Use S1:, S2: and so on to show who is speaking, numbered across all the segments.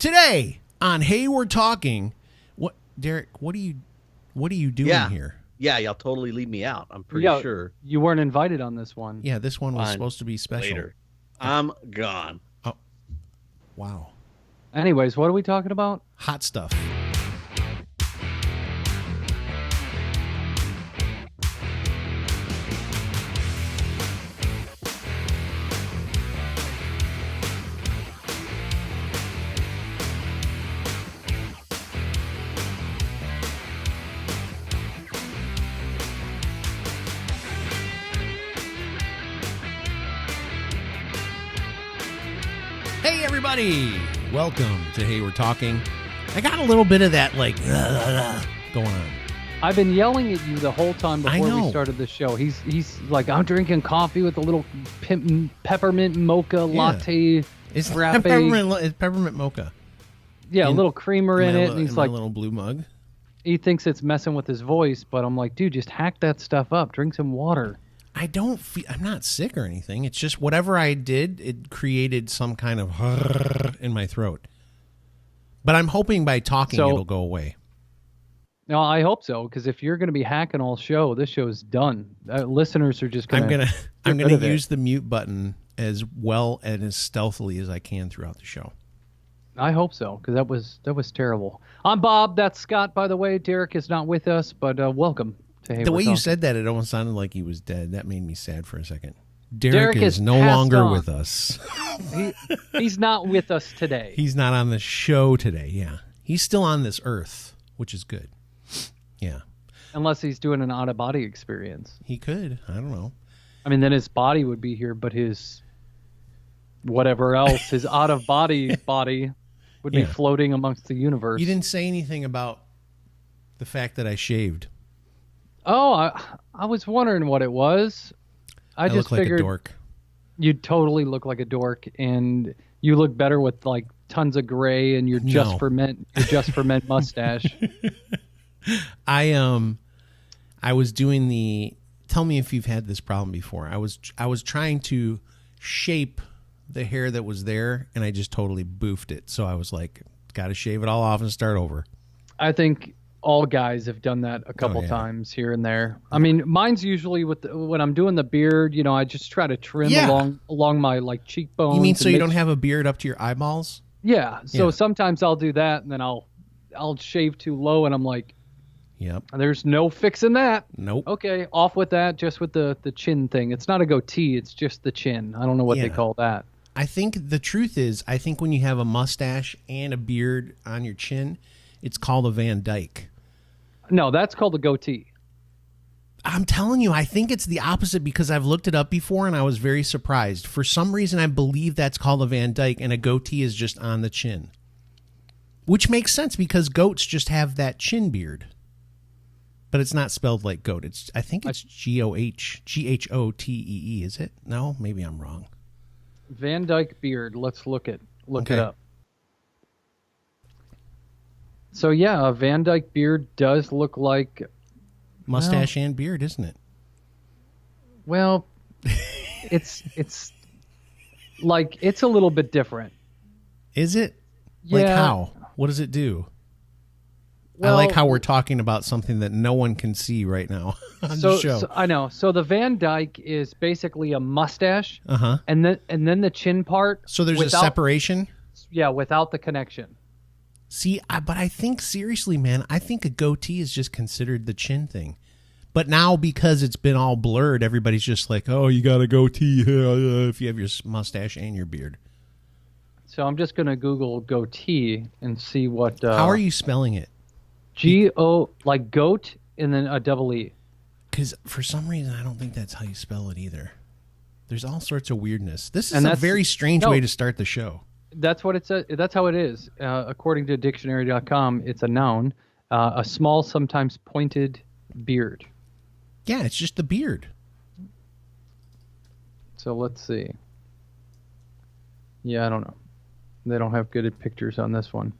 S1: Today on Hey We're Talking, what Derek? What are you doing here?
S2: Yeah, y'all totally leave me out. I'm pretty sure
S3: you weren't invited on this one.
S1: Yeah, this one was supposed to be special.
S2: Later. I'm gone.
S1: Oh, wow.
S3: Anyways, what are we talking about?
S1: Hot stuff. Hey, everybody. Welcome to Hey We're Talking. I got a little bit of that, like, going on.
S3: I've been yelling at you the whole time before we started the show. He's like, I'm drinking coffee with a little peppermint mocha latte frappe.
S1: It's peppermint mocha.
S3: Yeah, a little creamer in it. And he's like,
S1: a little blue mug.
S3: He thinks it's messing with his voice, but I'm like, dude, just hack that stuff up. Drink some water.
S1: I'm not sick or anything. It's just whatever I did, it created some kind of in my throat. But I'm hoping by talking it'll go away.
S3: No, I hope so, because if you're going to be hacking all show, this show's done. Listeners are just going to.
S1: I'm going to use the mute button as well and as stealthily as I can throughout the show.
S3: I hope so, because that was terrible. I'm Bob. That's Scott, by the way. Derek is not with us, but welcome.
S1: The way you said that, it almost sounded like he was dead. That made me sad for a second. Derek is no longer with us.
S3: He's not with us today.
S1: He's not on the show today, yeah. He's still on this earth, which is good. Yeah.
S3: Unless he's doing an out-of-body experience.
S1: He could. I don't know.
S3: I mean, then his body would be here, but his whatever else, his out-of-body body would be floating amongst the universe.
S1: You didn't say anything about the fact that I shaved.
S3: Oh, I was wondering what it was. I just
S1: look
S3: figured
S1: like a dork.
S3: You totally look like a dork, and you look better with like tons of gray and your just for men mustache.
S1: I was doing the. Tell me if you've had this problem before. I was trying to shape the hair that was there, and I just totally boofed it. So I was like, got to shave it all off and start over.
S3: I think all guys have done that a couple times here and there. I mean, mine's usually when I'm doing the beard, I just try to trim along my like cheekbones.
S1: You mean so you don't have a beard up to your eyeballs?
S3: Yeah. So sometimes I'll do that, and then I'll shave too low, and I'm like,
S1: yep.
S3: There's no fixing that.
S1: Nope.
S3: Okay, off with that. Just with the chin thing. It's not a goatee. It's just the chin. I don't know what they call that.
S1: I think the truth is, when you have a mustache and a beard on your chin, it's called a Van Dyke.
S3: No, that's called a goatee.
S1: I'm telling you, I think it's the opposite because I've looked it up before and I was very surprised. For some reason, I believe that's called a Van Dyke and a goatee is just on the chin. Which makes sense because goats just have that chin beard. But it's not spelled like goat. I think it's Ghotee, is it? No, maybe I'm wrong.
S3: Van Dyke beard. Let's look it up. So yeah, a Van Dyke beard does look like
S1: mustache and beard, isn't it?
S3: Well, it's like it's a little bit different.
S1: Is it?
S3: Yeah.
S1: Like how? What does it do?
S3: Well,
S1: I like how we're talking about something that no one can see right now on the show.
S3: So I know. So the Van Dyke is basically a mustache, and then the chin part.
S1: So there's a separation.
S3: Yeah, without the connection.
S1: See, but I think, seriously, man, I think a goatee is just considered the chin thing. But now, because it's been all blurred, everybody's just like, oh, you got a goatee if you have your mustache and your beard.
S3: So I'm just going to Google goatee and see what...
S1: How are you spelling it?
S3: G-O, like goat, and then a double E.
S1: Because for some reason, I don't think that's how you spell it either. There's all sorts of weirdness. This is a very strange way to start the show.
S3: That's what it says. That's how it is. According to dictionary.com, it's a noun, a small, sometimes pointed beard.
S1: Yeah, it's just the beard.
S3: So let's see. Yeah, I don't know. They don't have good pictures on this one.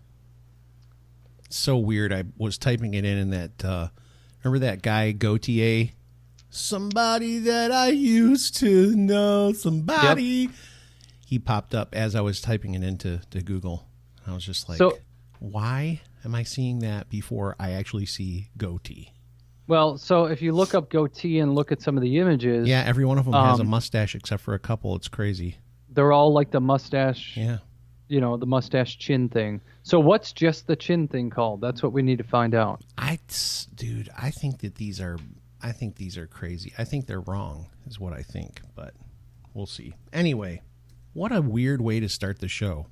S1: So weird. I was typing it in that, remember that guy, Gautier? Somebody that I used to know, somebody. Yep. He popped up as I was typing it into Google. I was just like,
S3: so,
S1: why am I seeing that before I actually see goatee?
S3: Well, so if you look up goatee and look at some of the images,
S1: yeah, every one of them has a mustache except for a couple. It's crazy.
S3: They're all like the mustache.
S1: Yeah.
S3: The mustache chin thing. So what's just the chin thing called? That's what we need to find out.
S1: Dude, I think these are crazy. I think they're wrong, is what I think, but we'll see. Anyway, what a weird way to start the show.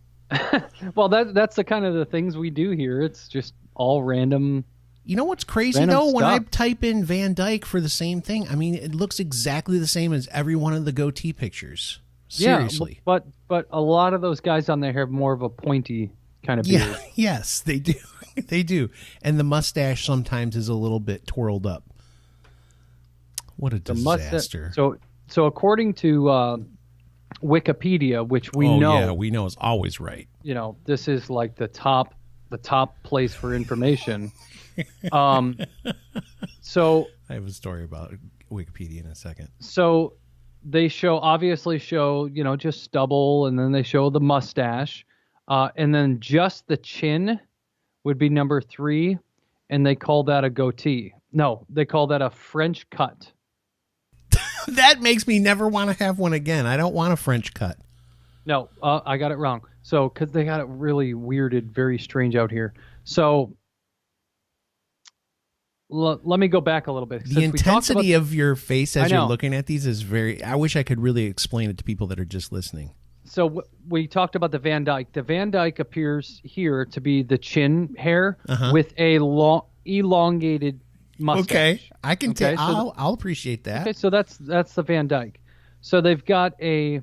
S3: Well, that's the kind of the things we do here. It's just all random.
S1: You know what's crazy though?
S3: Stuff.
S1: When I type in Van Dyke for the same thing, I mean, it looks exactly the same as every one of the goatee pictures. Seriously.
S3: Yeah, but a lot of those guys on there have more of a pointy kind of beard.
S1: Yeah, yes, they do. They do. And the mustache sometimes is a little bit twirled up. What a disaster.
S3: So according to Wikipedia, which we know
S1: is always right.
S3: This is like the top place for information. So
S1: I have a story about Wikipedia in a second.
S3: So they obviously show just stubble, and then they show the mustache, and then just the chin would be number 3, and they call that a goatee. No, they call that a French cut.
S1: That makes me never want to have one again. I don't want a French cut.
S3: No, I got it wrong. So, because they got it really weirded, very strange out here. So, let me go back a little bit.
S1: The intensity of your face as you're looking at these is very... I wish I could really explain it to people that are just listening.
S3: So, we talked about the Van Dyke. The Van Dyke appears here to be the chin hair with a long, elongated mustache.
S1: Okay, I can tell. I'll appreciate that.
S3: Okay, so that's the Van Dyke. So they've got the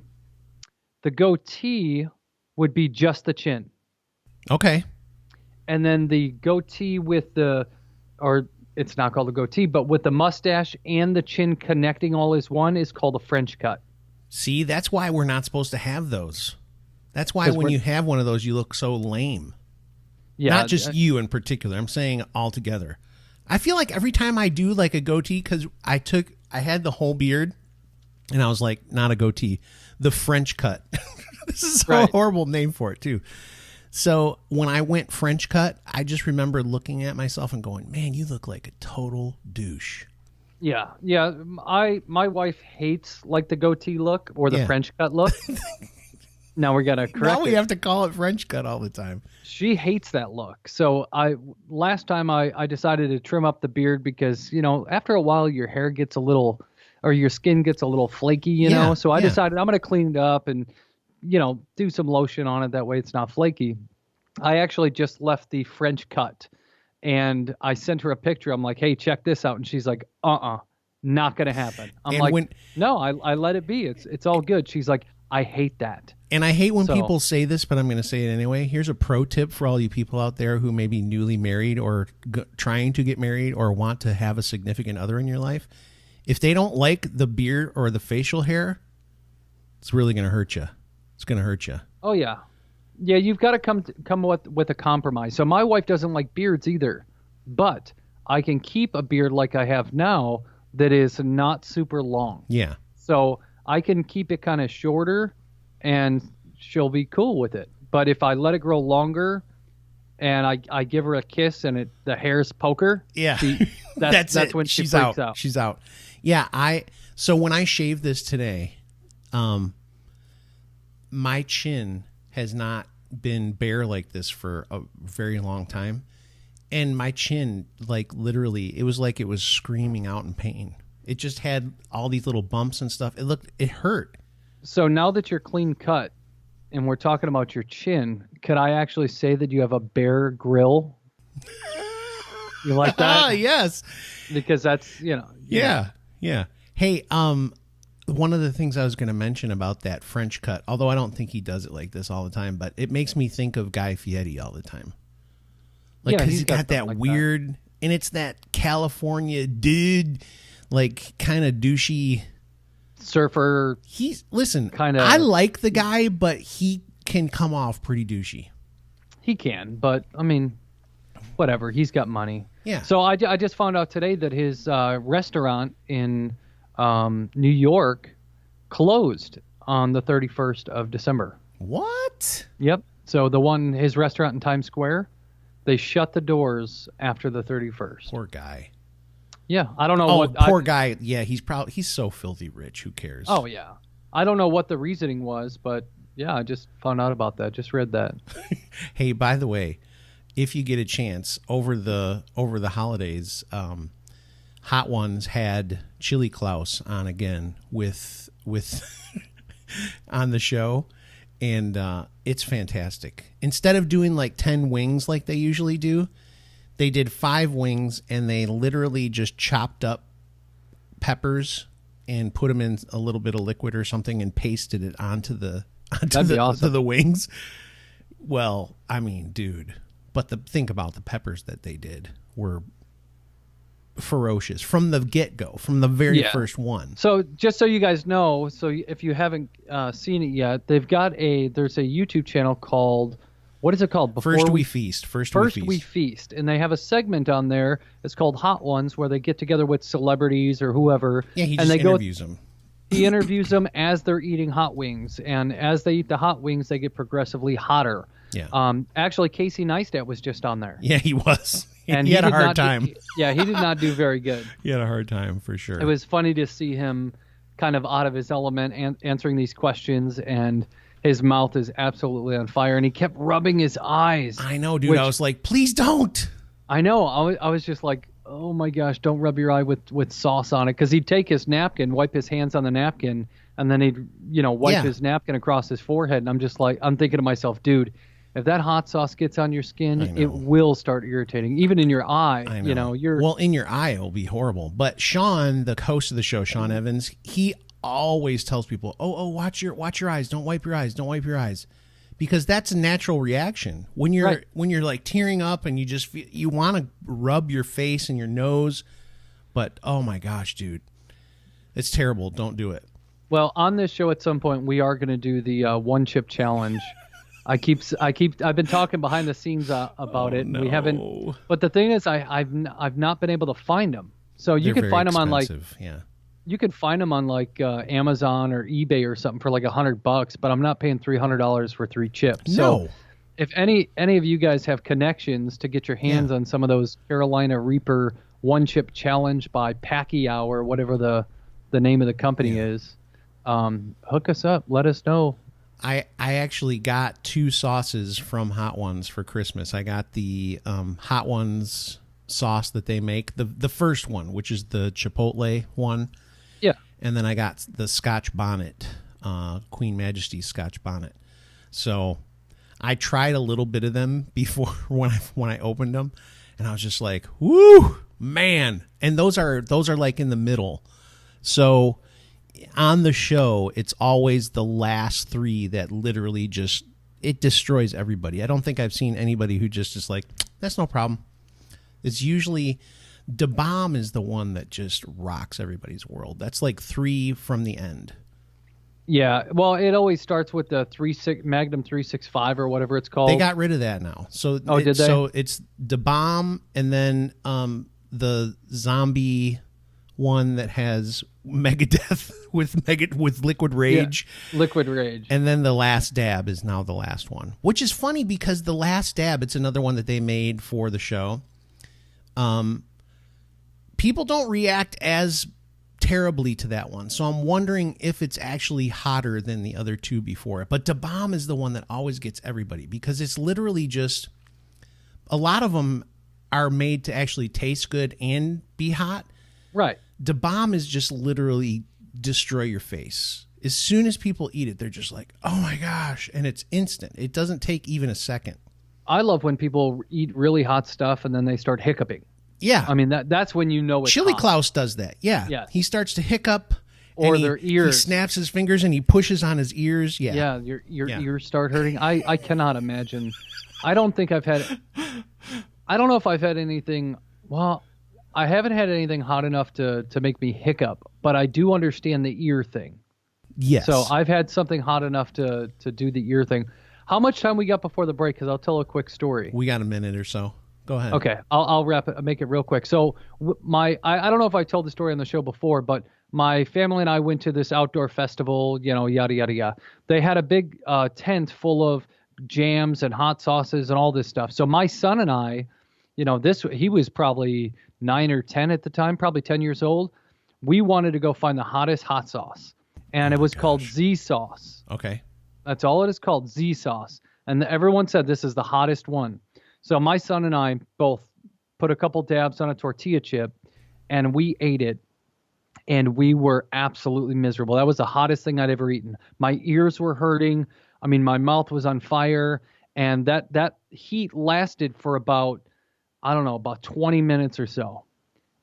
S3: goatee would be just the chin.
S1: Okay.
S3: And then the goatee it's not called a goatee, but with the mustache and the chin connecting all as one is called a French cut.
S1: See, that's why we're not supposed to have those. That's why when you have one of those, you look so lame. Yeah, not just you in particular. I'm saying all together. I feel like every time I do like a goatee, because I had the whole beard, and I was like, not a goatee, the French cut. This is a horrible name for it too. So when I went French cut, I just remember looking at myself and going, man, you look like a total douche.
S3: Yeah. My wife hates like the goatee look or the French cut look. Now we gotta correct.
S1: Now we have to call it French cut all the time.
S3: She hates that look. So last time I decided to trim up the beard because after a while your hair gets a little, or your skin gets a little flaky, you know. So I decided I'm gonna clean it up and do some lotion on it. That way it's not flaky. I actually just left the French cut, and I sent her a picture. I'm like, hey, check this out, and she's like, not gonna happen. I'm like, no, I let it be. It's all good. She's like, I hate that.
S1: And I hate when people say this, but I'm going to say it anyway. Here's a pro tip for all you people out there who may be newly married or trying to get married or want to have a significant other in your life. If they don't like the beard or the facial hair, it's really going to hurt you. It's going to hurt you.
S3: Oh, yeah. Yeah, you've got to come with a compromise. So my wife doesn't like beards either, but I can keep a beard like I have now that is not super long.
S1: Yeah.
S3: So I can keep it kind of shorter, and she'll be cool with it. But if I let it grow longer and I give her a kiss and the hair's poker, that's when she freaks out.
S1: She's out. Yeah, so when I shaved this today, my chin has not been bare like this for a very long time. And my chin, like literally, it was like it was screaming out in pain. It just had all these little bumps and stuff. It hurt.
S3: So now that you're clean cut and we're talking about your chin, could I actually say that you have a bare grill? You like that?
S1: Yes.
S3: Because that's,
S1: Yeah. Hey, one of the things I was going to mention about that French cut, although I don't think he does it like this all the time, but it makes me think of Guy Fieri all the time. Like, because he's got that like weird, and it's that California dude, like kind of douchey
S3: surfer.
S1: I like the guy, but he can come off pretty douchey.
S3: He can, but I mean, whatever. He's got money.
S1: Yeah.
S3: So I just found out today that his restaurant in New York closed on the 31st of December.
S1: What?
S3: Yep. So his restaurant in Times Square, they shut the doors after the 31st.
S1: Poor guy.
S3: Yeah, I don't know
S1: what. Poor guy. Yeah, he's so filthy rich. Who cares?
S3: Oh yeah, I don't know what the reasoning was, but yeah, I just found out about that. Just read that.
S1: Hey, by the way, if you get a chance over the holidays, Hot Ones had Chili Klaus on again with on the show, and it's fantastic. Instead of doing like 10 wings like they usually do, they did 5 wings, and they literally just chopped up peppers and put them in a little bit of liquid or something and pasted it onto the wings. Well, I mean, dude, but think about the peppers that they did were ferocious from the get-go, from the very first one.
S3: So just so you guys know, so if you haven't seen it yet, there's a YouTube channel called, what is it called?
S1: First We Feast. First
S3: We Feast. And they have a segment on there. It's called Hot Ones, where they get together with celebrities or whoever.
S1: Yeah, he just interviews them.
S3: He interviews them as they're eating hot wings. And as they eat the hot wings, they get progressively hotter.
S1: Yeah.
S3: Actually, Casey Neistat was just on there.
S1: Yeah, he was. And he had a hard time.
S3: He did not do very good.
S1: He had a hard time, for sure.
S3: It was funny to see him kind of out of his element and answering these questions, and his mouth is absolutely on fire, and he kept rubbing his eyes.
S1: I know, dude. I was like, please don't.
S3: I know. I was just like, oh my gosh, don't rub your eye with sauce on it. Because he'd take his napkin, wipe his hands on the napkin, and then he'd, wipe his napkin across his forehead. And I'm just like, I'm thinking to myself, dude, if that hot sauce gets on your skin, it will start irritating, even in your eye.
S1: I know. Well, in your eye, it'll be horrible. But Sean, the host of the show, Sean Evans, he always tells people, "Oh, watch your eyes. Don't wipe your eyes. Don't wipe your eyes," because that's a natural reaction when you're like tearing up and you just feel, you want to rub your face and your nose, but oh my gosh, dude, it's terrible. Don't do it.
S3: Well, on this show at some point we are going to do the one chip challenge. I've been talking behind the scenes about it, and we haven't. But the thing is, I've not been able to find them. So you can find them on you can find them on like Amazon or eBay or something for like $100, but I'm not paying $300 for 3 chips. So if any of you guys have connections to get your hands on some of those Carolina Reaper one chip challenge by Pacquiao or whatever the name of the company is, hook us up. Let us know.
S1: I actually got 2 sauces from Hot Ones for Christmas. I got the Hot Ones sauce that they make, the first one, which is the Chipotle one.
S3: Yeah.
S1: And then I got the Scotch Bonnet, Queen Majesty's Scotch Bonnet. So I tried a little bit of them before when I opened them, and I was just like, woo, man. And those are like in the middle. So on the show, it's always the last 3 that literally just, it destroys everybody. I don't think I've seen anybody who just is like, that's no problem. It's usually Da Bomb is the one that just rocks everybody's world. That's like 3 from the end.
S3: Yeah, well, it always starts with the Magnum 365 or whatever it's called.
S1: They got rid of that now. So
S3: did they?
S1: So it's Da Bomb, and then the zombie one that has Megadeth with Liquid Rage.
S3: Yeah, Liquid Rage.
S1: And then the Last Dab is now the last one, which is funny because the Last Dab, it's another one that they made for the show. People don't react as terribly to that one, so I'm wondering if it's actually hotter than the other 2 before it. But Da Bomb is the one that always gets everybody because it's literally just, a lot of them are made to actually taste good and be hot.
S3: Right.
S1: Da Bomb is just literally destroy your face. As soon as people eat it, they're just like, oh my gosh, and it's instant. It doesn't take even a second.
S3: I love when people eat really hot stuff and then they start hiccuping.
S1: Yeah.
S3: I mean, that's when you know it's
S1: Chili
S3: hot.
S1: Klaus does that. Yeah.
S3: Yeah.
S1: He starts to hiccup.
S3: Or their ears.
S1: He snaps his fingers and he pushes on his ears. Yeah.
S3: Yeah, your ears start hurting. I cannot imagine. I don't know if I've had anything, well, I haven't had anything hot enough to make me hiccup, but I do understand the ear thing.
S1: Yes.
S3: So I've had something hot enough to do the ear thing. How much time we got before the break? Because I'll tell a quick story.
S1: We got a minute or so. Go ahead.
S3: Okay, I'll wrap it. Make it real quick. So I don't know if I told the story on the show before, but my family and I went to this outdoor festival. Yada yada yada. They had a big tent full of jams and hot sauces and all this stuff. So my son and I, he was probably 9 or 10 at the time, probably 10 years old. We wanted to go find the hottest hot sauce, and it was called Z sauce.
S1: Okay.
S3: That's all it is called, Z sauce. And everyone said this is the hottest one. So my son and I both put a couple dabs on a tortilla chip, and we ate it, and we were absolutely miserable. That was the hottest thing I'd ever eaten. My ears were hurting. I mean, my mouth was on fire, and that heat lasted for about 20 minutes or so.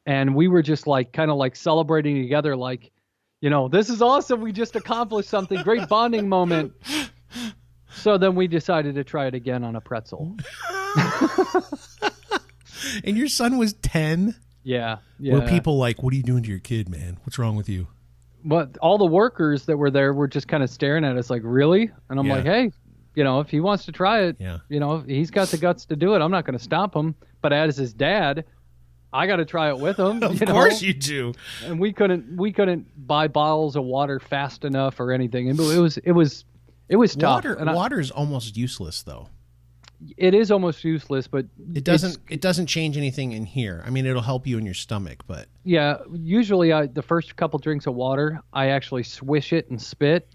S3: And we were just kind of celebrating together, this is awesome. We just accomplished something. Great bonding moment. So then we decided to try it again on a pretzel.
S1: And your son was 10?
S3: Yeah.
S1: Were people like, what are you doing to your kid, man? What's wrong with you?
S3: But all the workers that were there were just kind of staring at us like, really? And I'm like, hey, if he wants to try it, he's got the guts to do it. I'm not going to stop him. But as his dad, I got to try it with him.
S1: Of course you do.
S3: And we couldn't buy bottles of water fast enough or anything. And it was tough.
S1: Water is almost useless, though.
S3: It is almost useless, but
S1: it doesn't change anything in here. I mean, it'll help you in your stomach, but
S3: yeah. Usually, the first couple drinks of water, I actually swish it and spit,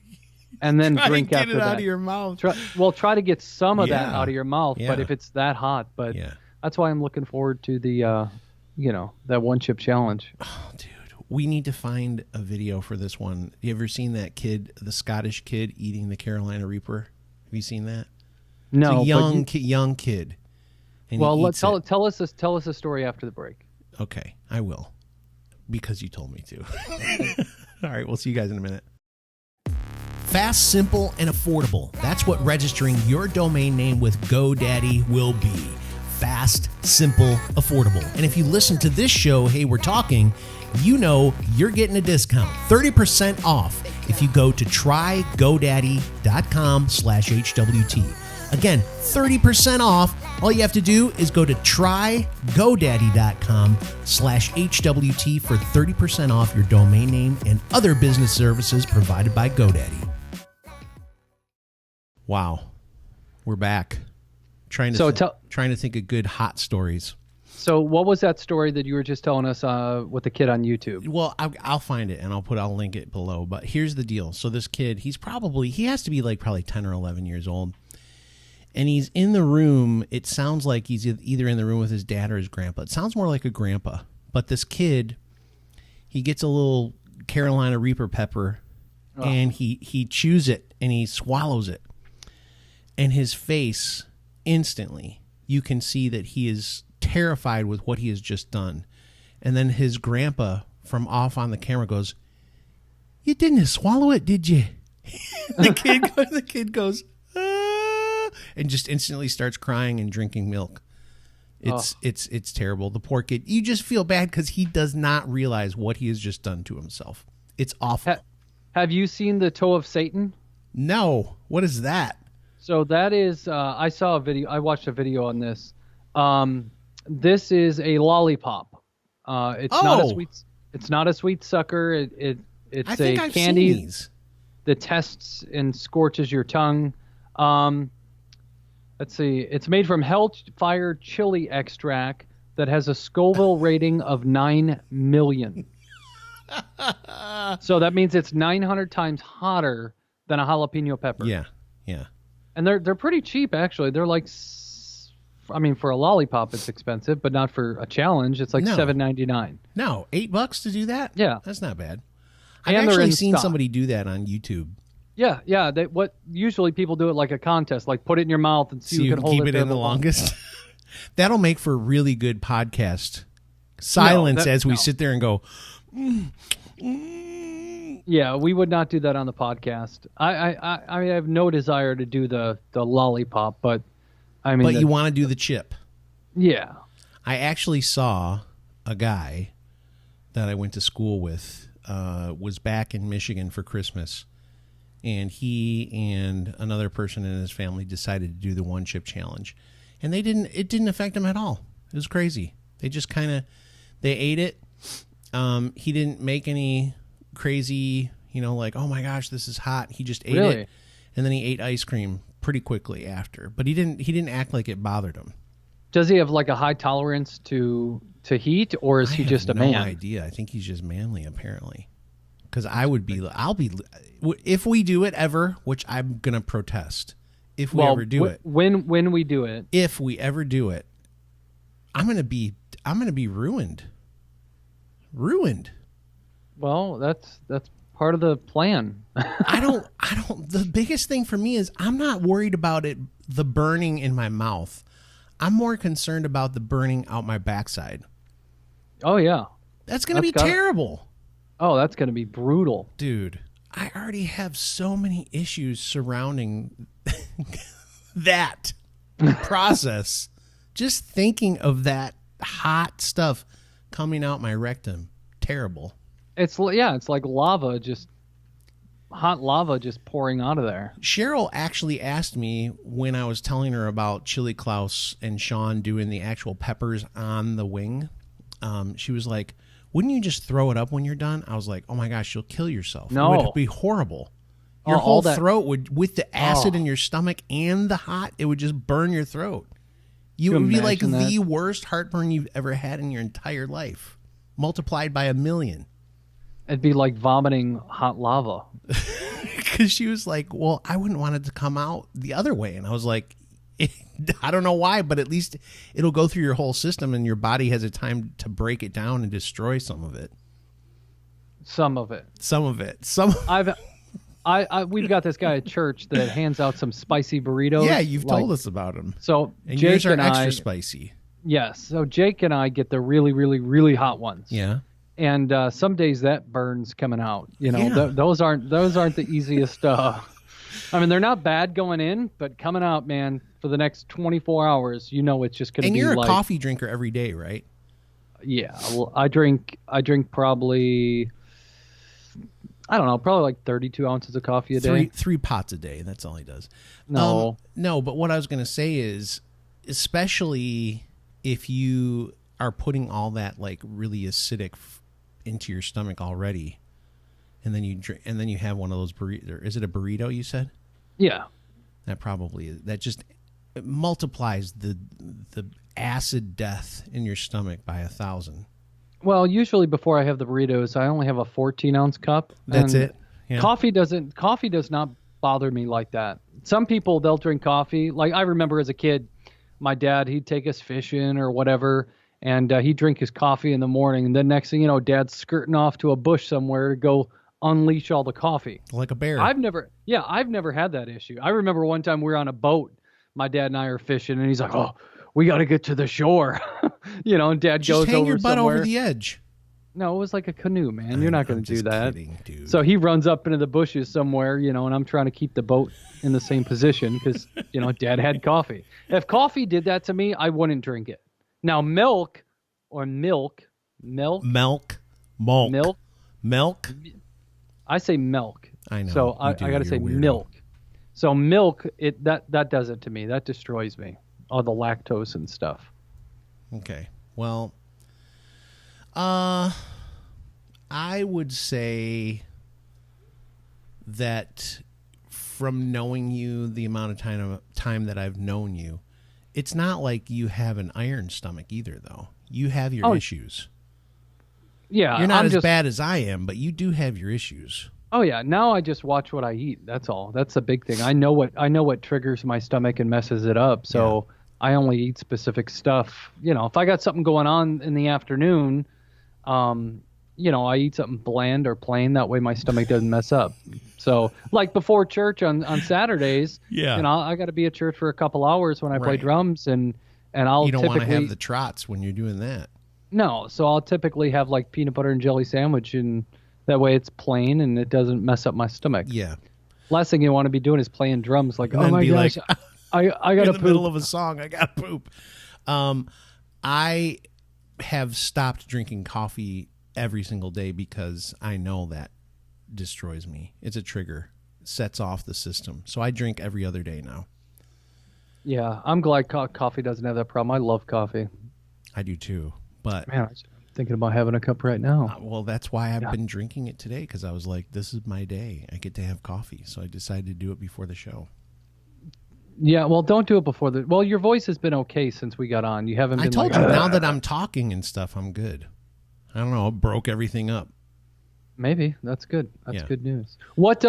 S3: and then drink after that.
S1: Get it out of your mouth.
S3: Try to get some of that out of your mouth. Yeah. But if it's that hot, that's why I'm looking forward to the, that one chip challenge.
S1: Oh, dude, we need to find a video for this one. You ever seen that kid, the Scottish kid eating the Carolina Reaper? Have you seen that?
S3: No,
S1: it's a young kid.
S3: Well, tell us a story after the break.
S1: Okay, I will, because you told me to. All right, we'll see you guys in a minute. Fast, simple, and affordable. That's what registering your domain name with GoDaddy will be. Fast, simple, affordable. And if you listen to this show, Hey, We're Talking, you're getting a discount, 30% off if you go to trygodaddy.com/HWT. Again, 30% off. All you have to do is go to trygodaddy.com/HWT for 30% off your domain name and other business services provided by GoDaddy. Wow. We're back. Trying to think of good hot stories.
S3: So what was that story that you were just telling us with the kid on YouTube?
S1: Well, I'll find it and I'll link it below. But here's the deal. So this kid, he has to be probably 10 or 11 years old. And he's in the room. It sounds like he's either in the room with his dad or his grandpa. It sounds more like a grandpa. But this kid, he gets a little Carolina Reaper pepper, and he chews it and he swallows it. And his face, instantly, you can see that he is terrified with what he has just done. And then his grandpa from off on the camera goes, "You didn't swallow it, did you?" The kid goes, and just instantly starts crying and drinking milk. It's terrible. The poor kid. You just feel bad because he does not realize what he has just done to himself. It's awful.
S3: Have you seen the toe of Satan?
S1: No. What is that? So
S3: that is, I saw a video. I watched a video on this. This is a lollipop. It's not a sweet. It's not a sweet sucker. It's a candy that tests and scorches your tongue. Let's see. It's made from Hellfire chili extract that has a Scoville rating of 9 million. So that means it's 900 times hotter than a jalapeno pepper.
S1: Yeah.
S3: And they're pretty cheap, actually. They're for a lollipop, it's expensive, but not for a challenge. It's $7.99.
S1: No, $8 to do that?
S3: Yeah.
S1: That's not bad. I've actually seen somebody do that on YouTube.
S3: Yeah. What usually people do it like a contest, like put it in your mouth and see who can hold
S1: keep it in the longest. That'll make for really good podcast silence as we sit there and go.
S3: Yeah, we would not do that on the podcast. I have no desire to do the lollipop, but
S1: But you want to do the chip.
S3: Yeah.
S1: I actually saw a guy that I went to school with was back in Michigan for Christmas. And he and another person in his family decided to do the one chip challenge. And it didn't affect them at all. It was crazy. They just they ate it. He didn't make any crazy, oh my gosh, this is hot. He just ate it. And then he ate ice cream pretty quickly after, but he didn't act like it bothered him.
S3: Does he have like a high tolerance to heat, or is he just a man?
S1: No idea. I think he's just manly, apparently. Because if we do it ever, which I'm gonna protest. If we ever do it,
S3: when we do it,
S1: if we ever do it, I'm gonna be ruined. Ruined.
S3: Well, that's part of the plan.
S1: I don't. The biggest thing for me is I'm not worried about the burning in my mouth. I'm more concerned about the burning out my backside.
S3: Oh yeah,
S1: that's gonna be terrible.
S3: Oh, that's gonna be brutal,
S1: dude. I already have so many issues surrounding that process. Just thinking of that hot stuff coming out my rectum, terrible.
S3: It's like lava, just hot lava just pouring out of there.
S1: Cheryl actually asked me when I was telling her about Chili Klaus and Sean doing the actual peppers on the wing. She was like, wouldn't you just throw it up when you're done? I was like, oh my gosh, you'll kill yourself.
S3: No.
S1: It would be horrible. Your whole throat would, with the acid in your stomach and the hot, it would just burn your throat. You would be like the worst heartburn you've ever had in your entire life, multiplied by 1,000,000.
S3: It'd be like vomiting hot lava.
S1: Because she was like, well, I wouldn't want it to come out the other way. And I was like, I don't know why, but at least it'll go through your whole system and your body has a time to break it down and destroy some of it.
S3: We've got this guy at church that hands out some spicy burritos.
S1: Yeah, you've told us about him.
S3: So
S1: and
S3: Jake
S1: yours are
S3: and
S1: extra spicy.
S3: Yes. So Jake and I get the really, really, really hot ones.
S1: Yeah.
S3: And some days that burns coming out. You know, those aren't the easiest. I mean, they're not bad going in, but coming out, man, for the next 24 hours, you know, it's just going to be.
S1: And you're a coffee drinker every day, right?
S3: Yeah. Well, I drink probably, I don't know, probably like 32 ounces of coffee a day.
S1: Three pots a day. That's all he does.
S3: No.
S1: No, but what I was going to say is, especially if you are putting all that like really acidic into your stomach already, and then you drink, and then you have one of those burritos. Is it a burrito you said?
S3: Yeah.
S1: That probably is. That just multiplies the acid death in your stomach by 1,000.
S3: Well, usually before I have the burritos, I only have a 14-ounce cup.
S1: That's it. Yeah.
S3: Coffee does not bother me like that. Some people, they'll drink coffee. Like I remember as a kid, my dad, he'd take us fishing or whatever, and he'd drink his coffee in the morning. And then next thing you know, Dad's skirting off to a bush somewhere to go unleash all the coffee.
S1: Like a bear.
S3: I've never had that issue. I remember one time we were on a boat. My dad and I are fishing, and he's like, "Oh, we got to get to the shore," And Dad
S1: just
S3: goes
S1: hang
S3: over
S1: your butt
S3: somewhere.
S1: Over the edge.
S3: No, it was like a canoe, man. You're not going to do that.
S1: Kidding, dude.
S3: So he runs up into the bushes somewhere, and I'm trying to keep the boat in the same position because Dad had coffee. If coffee did that to me, I wouldn't drink it. Now milk. I say milk.
S1: I know.
S3: So I got to say milk. So milk, that does it to me. That destroys me. All the lactose and stuff.
S1: Okay. Well, I would say that from knowing you the amount of time that I've known you, it's not like you have an iron stomach either, though. You have your issues.
S3: Yeah.
S1: You're not as bad as I am, but you do have your issues.
S3: Oh yeah, now I just watch what I eat. That's all. That's the big thing. I know what triggers my stomach and messes it up. So I only eat specific stuff. If I got something going on in the afternoon, I eat something bland or plain. That way my stomach doesn't mess up. So like before church on Saturdays, I got to be at church for a couple hours when I play drums, and I'll
S1: you don't want to have the trots when you're doing that.
S3: No, so I'll typically have like peanut butter and jelly sandwich, and that way it's plain and it doesn't mess up my stomach.
S1: Yeah.
S3: Last thing you want to be doing is playing drums like, oh my gosh,
S1: like,
S3: I got to poop.
S1: In the middle of a song, I got to poop. I have stopped drinking coffee every single day because I know that destroys me. It's a trigger. It sets off the system. So I drink every other day now.
S3: Yeah, I'm glad coffee doesn't have that problem. I love coffee.
S1: I do too. But
S3: man, I'm thinking about having a cup right now.
S1: Well, that's why I've been drinking it today, because I was like, this is my day. I get to have coffee. So I decided to do it before the show.
S3: Yeah, well, don't do it before the. Well, your voice has been okay since we got on. You haven't been.
S1: I told you now that I'm talking and stuff, I'm good. I don't know. It broke everything up.
S3: Maybe that's good. That's good news. What?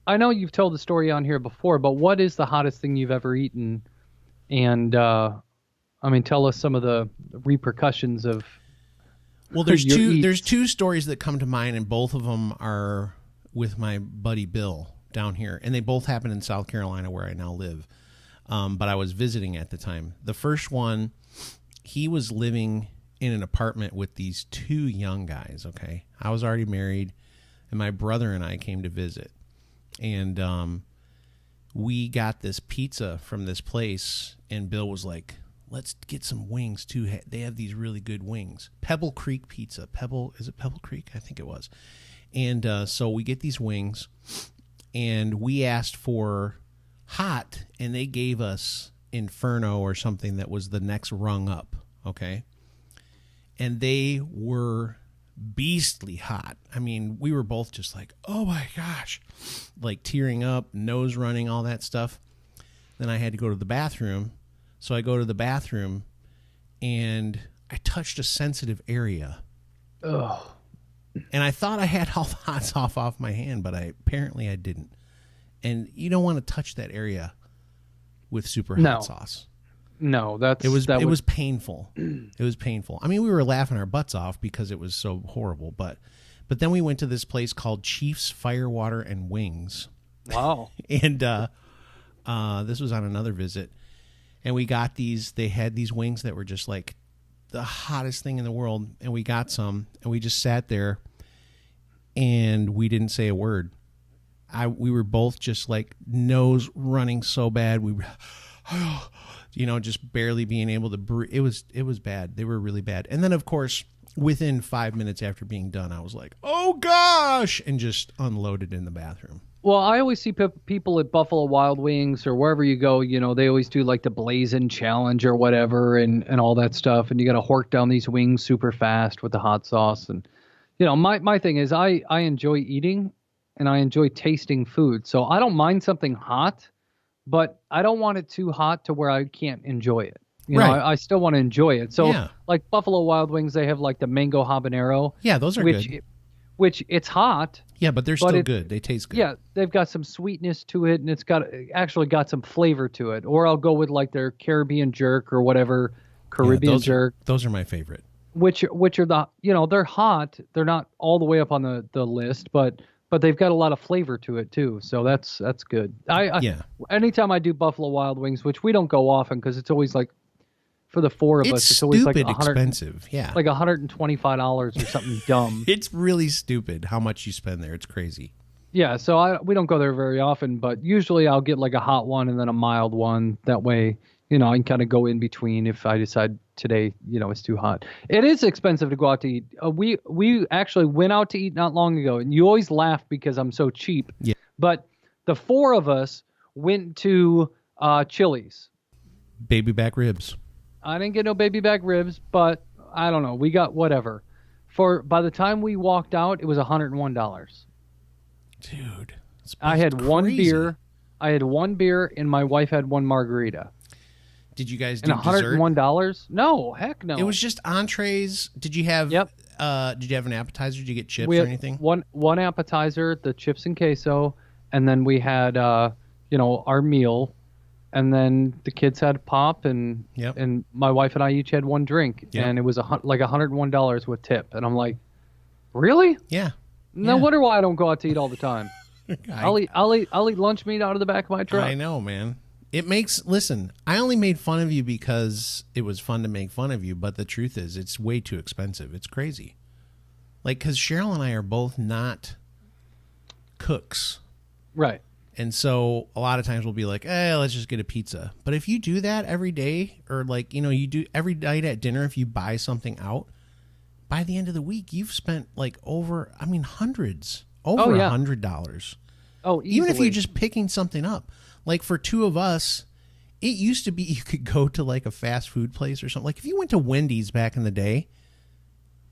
S3: I know you've told the story on here before, but what is the hottest thing you've ever eaten? And I mean, tell us some of the repercussions of.
S1: Well, there's two stories that come to mind, and both of them are with my buddy Bill down here, and they both happen in South Carolina where I now live. But I was visiting at the time. The first one, he was living in an apartment with these two young guys. Okay, I was already married, and my brother and I came to visit, and we got this pizza from this place, and Bill was like, let's get some wings too. They have these really good wings. Pebble Creek Pizza. Is it Pebble Creek? I think it was. And so we get these wings, and we asked for hot, and they gave us Inferno or something that was the next rung up, okay? And they were beastly hot. I mean, we were both just like, oh my gosh, like tearing up, nose running, all that stuff. Then I had to go to the bathroom. So I go to the bathroom, and I touched a sensitive area.
S3: Ugh.
S1: And I thought I had all the hot sauce off my hand, but apparently I didn't. And you don't want to touch that area with super hot sauce.
S3: No,
S1: it was painful. It was painful. I mean, we were laughing our butts off because it was so horrible. But then we went to this place called Chief's Firewater and Wings.
S3: Wow.
S1: And this was on another visit. And we got these. They had these wings that were just like the hottest thing in the world, and we got some, and we just sat there, and we didn't say a word. We were both just like nose running so bad, we were, just barely being able to breathe. It was bad. They were really bad. And then of course, within 5 minutes after being done, I was like, oh gosh, and just unloaded in the bathroom.
S3: Well, I always see people at Buffalo Wild Wings or wherever you go, they always do like the Blazing Challenge or whatever and all that stuff. And you got to hork down these wings super fast with the hot sauce. And, my thing is I enjoy eating and I enjoy tasting food. So I don't mind something hot, but I don't want it too hot to where I can't enjoy it. I still want to enjoy it. So like Buffalo Wild Wings, they have like the mango habanero.
S1: Yeah, those are good.
S3: Which it's hot.
S1: Yeah, but they're still good. They taste good.
S3: Yeah, they've got some sweetness to it, and it's actually got some flavor to it. Or I'll go with like their Caribbean jerk or whatever, Caribbean jerk.
S1: Those are my favorite.
S3: Which are the they're hot. They're not all the way up on the list, but they've got a lot of flavor to it too. So that's good. Anytime I do Buffalo Wild Wings, which we don't go often because it's always like. For the four of us, it's always like
S1: expensive. Yeah,
S3: like $125 or something dumb.
S1: It's really stupid how much you spend there. It's crazy.
S3: Yeah, so we don't go there very often, but usually I'll get like a hot one and then a mild one. That way, I can kind of go in between if I decide today, it's too hot. It is expensive to go out to eat. We actually went out to eat not long ago, and you always laugh because I'm so cheap.
S1: Yeah.
S3: But the four of us went to Chili's.
S1: Baby back ribs.
S3: I didn't get no baby back ribs, but I don't know. We got whatever. By the time we walked out, it was $101.
S1: Dude,
S3: I had one beer. And my wife had one margarita.
S1: Did you guys do
S3: $101? No, heck no.
S1: It was just entrees. Did you have?
S3: Yep.
S1: Did you have an appetizer? Did you get chips or anything?
S3: One appetizer, the chips and queso, and then we had our meal. And then the kids had pop, and my wife and I each had one drink, and it was like $101 with tip. And I'm like, really?
S1: Yeah.
S3: No wonder why I don't go out to eat all the time. I'll eat lunch meat out of the back of my truck.
S1: I know, man. Listen, I only made fun of you because it was fun to make fun of you, but the truth is it's way too expensive. It's crazy. Like, because Cheryl and I are both not cooks.
S3: Right.
S1: And so a lot of times we'll be like, let's just get a pizza. But if you do that every day, or like, you do every night at dinner, if you buy something out, by the end of the week, you've spent like hundreds, $100.
S3: Oh, easily.
S1: Even if you're just picking something up. Like for two of us, it used to be you could go to like a fast food place or something. Like if you went to Wendy's back in the day,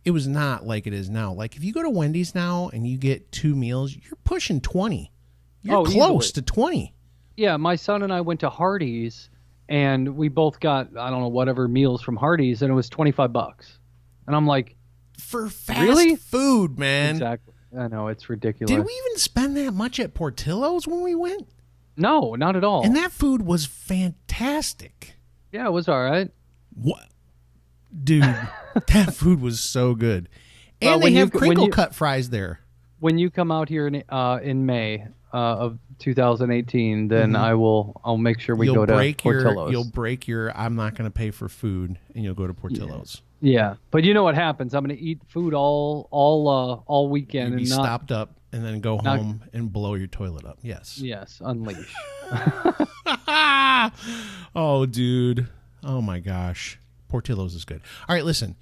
S1: it was not like it is now. Like if you go to Wendy's now and you get two meals, you're pushing 20. You're close to 20.
S3: Yeah, my son and I went to Hardee's, and we both got, I don't know, whatever meals from Hardee's, and it was $25. And I'm like,
S1: for fast
S3: really?
S1: food, man.
S3: Exactly. I know, it's ridiculous.
S1: Did we even spend that much at Portillo's when we went?
S3: No, not at all.
S1: And that food was fantastic.
S3: Yeah, it was all right.
S1: What? Dude, that food was so good. And they have crinkle cut fries there.
S3: When you come out here in May of 2018, then I'll make sure we go to Portillo's.
S1: You'll break your I'm not going to pay for food, and you'll go to Portillo's.
S3: Yeah, but you know what happens? I'm going to eat food all weekend
S1: You'll be
S3: and
S1: stopped up, and then go home and blow your toilet up. Yes,
S3: unleash.
S1: Oh, dude. Oh my gosh, Portillo's is good. All right, listen,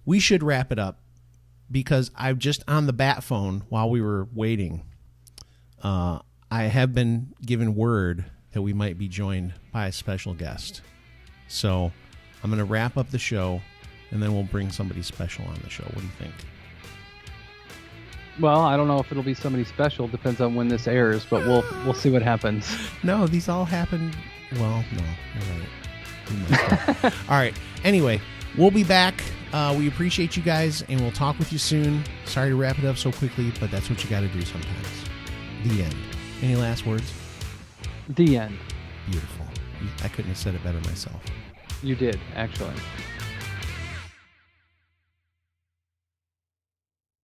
S1: we should wrap it up because I've just on the bat phone while we were waiting. I have been given word that we might be joined by a special guest. So I'm going to wrap up the show, and then we'll bring somebody special on the show. What do you think?
S3: Well, I don't know if it'll be somebody special. Depends on when this airs, but we'll see what happens.
S1: No, these all happened. Well, no, you're right. All right. Anyway, we'll be back. We appreciate you guys, and we'll talk with you soon. Sorry to wrap it up so quickly, but that's what you got to do sometimes. The end. Any last words?
S3: The end.
S1: Beautiful. I couldn't have said it better myself.
S3: You did, actually.